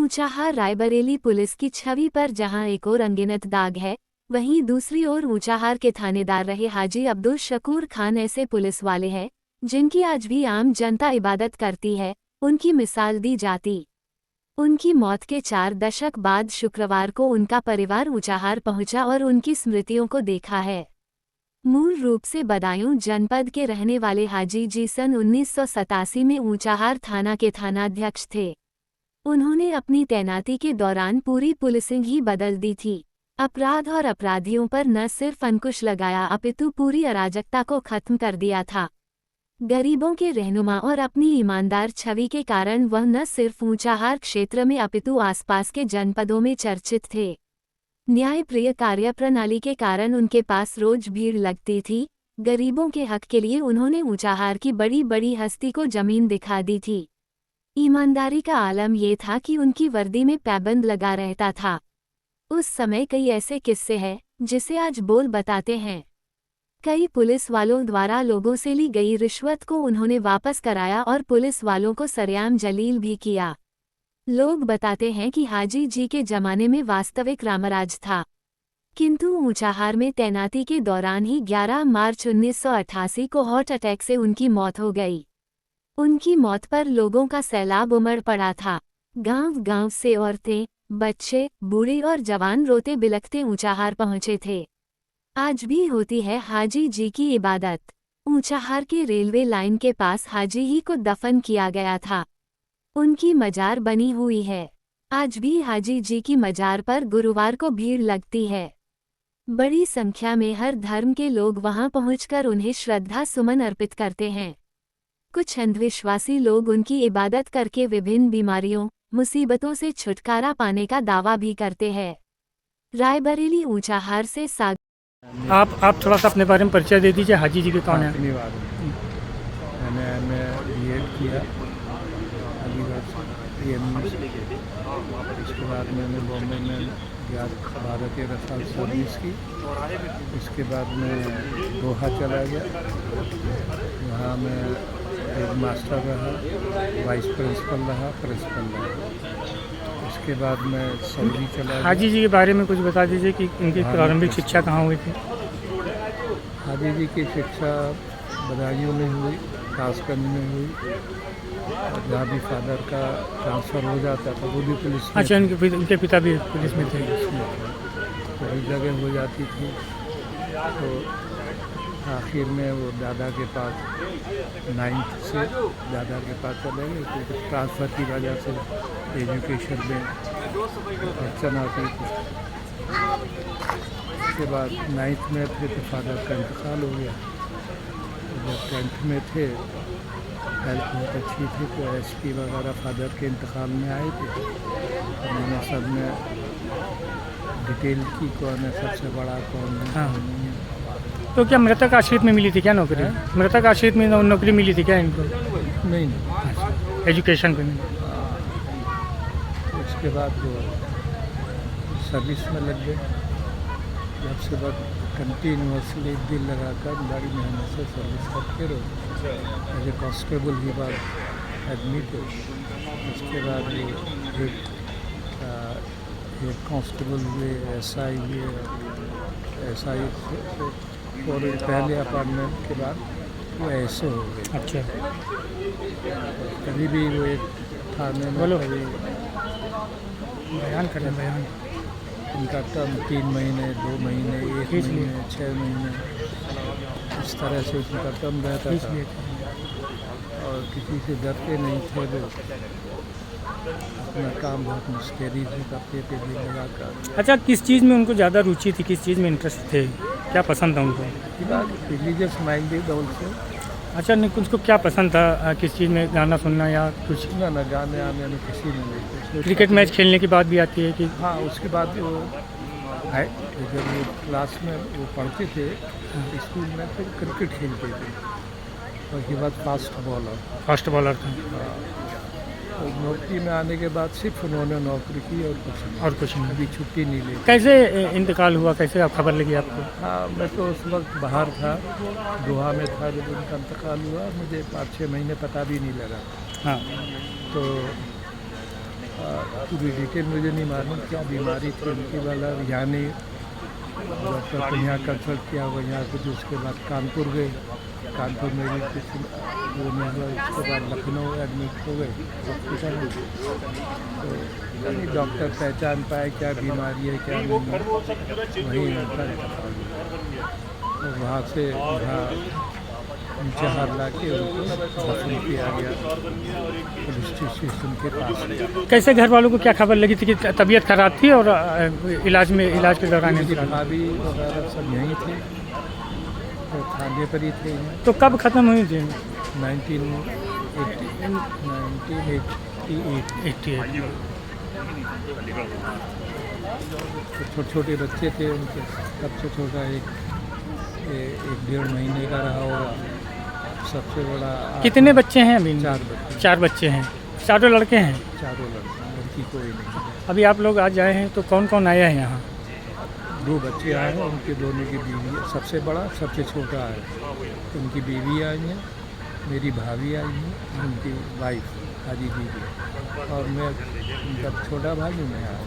Unchahar Raebareli police की छवि पर जहां एक और अनगिनत दाग है, वहीं दूसरी ओर ऊंचाहार के थानेदार रहे हाजी अब्दुल शकूर खान ऐसे पुलिस वाले हैं जिनकी आज भी आम जनता इबादत करती है। उनकी मिसाल दी जाती। उनकी मौत के 4 दशक बाद शुक्रवार को उनका परिवार ऊंचाहार पहुंचा और उनकी स्मृतियों को देखा है। मूल रूप से बदायूं जनपद के रहने वाले हाजी जी सन 1987 में ऊंचाहार थाना के थानाध्यक्ष थे। उन्होंने अपनी तैनाती के दौरान पूरी पुलिसिंग ही बदल दी थी। अपराध और अपराधियों पर न सिर्फ अंकुश लगाया अपितु पूरी अराजकता को खत्म कर दिया था। गरीबों के रहनुमा और अपनी ईमानदार छवि के कारण वह न सिर्फ ऊंचाहार क्षेत्र में अपितु आसपास के जनपदों में चर्चित थे। न्यायप्रिय कार्यप्रणाली के कारण उनके पास रोज भीड़ लगती थी। गरीबों के हक के लिए उन्होंने ऊंचाहार की बड़ी बड़ी हस्ती को जमीन दिखा दी थी। ईमानदारी का आलम ये था कि उनकी वर्दी में पैबंद लगा रहता था। उस समय कई ऐसे किस्से हैं जिसे आज बोल बताते हैं। कई पुलिस वालों द्वारा लोगों से ली गई रिश्वत को उन्होंने वापस कराया और पुलिस वालों को सरेआम जलील भी किया। लोग बताते हैं कि हाजी जी के जमाने में वास्तविक रामराज था, किंतु ऊंचाहार में तैनाती के दौरान ही 11 मार्च 1988 को हार्ट अटैक से उनकी मौत हो गई। उनकी मौत पर लोगों का सैलाब उमड़ पड़ा था। गांव-गांव से औरतें, बच्चे, बूढ़े और जवान रोते बिलखते ऊंचाहार पहुंचे थे। आज भी होती है हाजी जी की इबादत। ऊंचाहार के रेलवे लाइन के पास हाजी ही को दफन किया गया था। उनकी मजार बनी हुई है। आज भी हाजी जी की मजार पर गुरुवार को भीड़ लगती है। बड़ी संख्या में हर धर्म के लोग वहां पहुंचकर उन्हें श्रद्धा सुमन अर्पित करते हैं। कुछ अंधविश्वासी लोग उनकी इबादत करके विभिन्न बीमारियों, मुसीबतों से छुटकारा पाने का दावा भी करते हैं। रायबरेली ऊंचाहार से आप थोड़ा सा अपने बारे में परिचय दे दीजिए। हाजी जी के कौन है? मैंने बीएड किया अलीगढ़ PMU से। इसके बाद मैंने बॉम्बे में 12-13 साल सर्विस की। इसके बाद मैं दोहा चला गया। वहाँ मैं एक मास्टर रहा, वाइस प्रिंसिपल रहा, प्रिंसिपल रहा। इसके बाद मैं सऊदी चला गया। हाजी जी के बारे में कुछ बता दीजिए कि इनकी प्रारंभिक शिक्षा कहाँ हुई थी? हाजी जी की शिक्षा बदायूं में हुई, कासगंज में हुई। और जहाँ भी फादर का ट्रांसफ़र हो जाता था वो भी पुलिस में। अच्छा, उनके पिता भी पुलिस में थे। तो हर जगह हो जाती थी। तो आखिर में वो दादा के पास 9th से दादा के पास चले गए, क्योंकि ट्रांसफ़र की वजह से एजुकेशन में अड़चन आती थी। उसके बाद 9th में थे तो फादर का इंतकाल हो गया। जब 10th में थे, हेल्थ बहुत अच्छी थी, तो SP वगैरह फादर के इंतकाल में आए थे। तो मैंने सब में डिटेल की कौन है सबसे बड़ा, कौन है, हाँ। कौन नहीं है। तो क्या मृतक आश्रित में मिली थी क्या नौकरी? मृतक आश्रित में नौकरी मिली थी क्या इनको? नहीं। एजुकेशन पे नहीं। उसके बाद वो सर्विस में लग गए। जब से वक्त कंटिन्यूसली दिल लगाकर बड़ी मेहनत से सर्विस करते रहो। एज ए कांस्टेबल ही बात एडमिट हो। उसके बाद वो एक कांस्टेबल हुए, SI हुए। SI और पहले अपार्टमेंट के बाद वो ऐसे हो गए। अच्छा, कभी भी वो एक थाने में बोलो। कभी बयान करें बयान। उनका टर्म 3 महीने, 2 महीने, 1 महीने, 6 महीने, इस तरह से उनका टर्म रहता था। और किसी से डरते नहीं थे वो। अपना काम बहुत मुस्तैदी से करते थे दिल लगाकर। अच्छा, किस चीज़ में उनको ज़्यादा रुचि थी, किस चीज़ में इंटरेस्ट थे, क्या पसंद था उनको? Religious minded also. अच्छा, नहीं कुछ को क्या पसंद था, किस चीज़ में गाना सुनना या कुछ? ना गाने आने में किसी में नहीं। क्रिकेट मैच खेलने की बात भी आती है कि? हाँ, उसके बाद वो आए जब वो क्लास में वो पढ़ते थे स्कूल में, तो क्रिकेट खेलते थे। और उसके बाद फास्ट बॉलर था। और नौकरी में आने के बाद सिर्फ उन्होंने नौकरी की और कुछ नहीं। अभी छुट्टी नहीं ली। कैसे इंतकाल हुआ, कैसे आप खबर लगी आपको? हाँ, मैं तो उस वक्त बाहर था, दोहा में था जब उनका इंतकाल हुआ। मुझे 5-6 महीने पता भी नहीं लगा। हाँ। तो पूरी डिटेल मुझे नहीं मालूम क्या बीमारी थी उनकी वाला, यहाँ नहीं डॉक्टर को यहाँ कंसल्ट किया हुआ, यहाँ कुछ उसके बाद कानपुर गए, कानपुर में भी कुछ वो नहीं हुआ, उसके बाद लखनऊ एडमिट हो गए हॉस्पिटल में। तो यानी डॉक्टर पहचान पाए क्या बीमारी है क्या नहीं है, वहीं उनका तो वहाँ से यहाँ जहाँ ला के उनको दफन किया गया पुलिस स्टेशन के पास। कैसे घर वालों को क्या खबर लगी थी कि तबीयत खराब थी और इलाज के दौरान मेरी भाभी वगैरह सब यहीं थे, तो थाने पर ही थे। तो कब ख़त्म हुई थी? 1988। तो छोटे छोटे बच्चे थे उनके, सबसे छोटा एक 1.5 महीने का रहा होगा, सबसे बड़ा कितने बच्चे हैं अभी? 4 बच्चे। 4 बच्चे हैं, चारों लड़के हैं? चारों लड़के, लड़की कोई नहीं। अभी आप लोग आज आए हैं तो कौन कौन आया है यहाँ? 2 बच्चे आए हैं, उनके दोनों की बीवी, सबसे बड़ा सबसे छोटा है, उनकी बीवी आई है, मेरी भाभी आई है, उनकी वाइफ हाजी बीवी, और मैं जब छोटा भाई मैं आया।